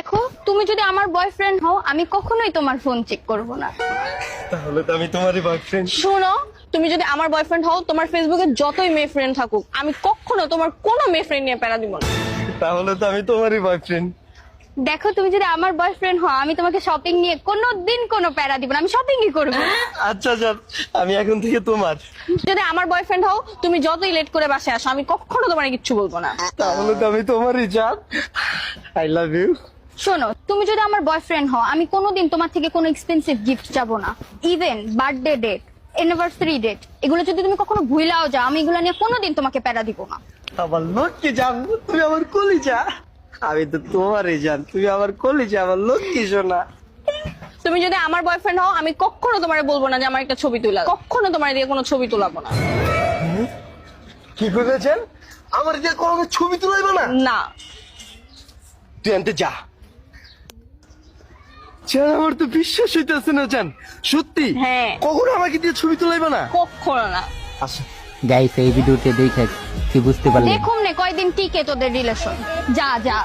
দেখো, তুমি যদি আমার বয়ফ্রেন্ড হও আমি কখনোই তোমার ফোন চেক করব না। তাহলে তো আমি তোমারই বয়ফ্রেন্ড। শোনো, তুমি যদি আমার বয়ফ্রেন্ড হও, তোমার ফেসবুকে যতই মেয়ে ফ্রেন্ড থাকুক আমি কখনো তোমার কোনো মেয়ে ফ্রেন্ড নিয়ে প্যারা দিব না। তাহলে তো আমি তোমারই বয়ফ্রেন্ড। দেখো, তুমি যদি আমার বয়ফ্রেন্ড হও আমি তোমাকে শপিং নিয়ে কোনোদিন কোনো প্যারা দিব না, আমি শপিংই করব। আচ্ছা যান, আমি এখন থেকে তোমার। যদি আমার বয়ফ্রেন্ড হও, তুমি যতই লেট করে বাসায় আসো আমি কখনো তোমার কিচ্ছু বলবো না। তাহলে তো আমি তোমারই জান। I love you. শোনো, তুমি যদি আমার বয়ফ্রেন্ড হও আমি কোনোদিন তোমার থেকে কোনো এক্সপেন্সিভ গিফট চাবো না। Even birthday date, anniversary date, এগুলো যদি তুমি কখনো ভুলাও যাও আমি এগুলো নিয়ে কোনোদিন তোমাকে প্যারা দিব না। আমার লক্ষ্মী জান, তুমি আমার কলিজা। আমি তো তোমারই জান, তুমি আমার কলিজা, আমার লক্ষ্মী সোনা। তুমি যদি আমার বয়ফ্রেন্ড হও আমি কখনো তোমারে বলবো না যে আমার একটা ছবি তুলা, কখনো তোমার দিয়ে কোনো ছবি তুলাবো না। কি করেছেন? আমার দিয়ে কোনো ছবি তুলাইবো না? না। তুই আনতে যা। জান, আমার তো বিশ্বাস হইতেছে না জান, সত্যি? হ্যাঁ। কখনো আমাকে দিয়ে ছবি তুলাইবো না? কখনো না। আচ্ছা গাইস এই ভিডিওতে দেখে কি বুঝতে পারলেন? দেখুন নে কয়দিন টিকে তোদের রিলেশন। যা যা।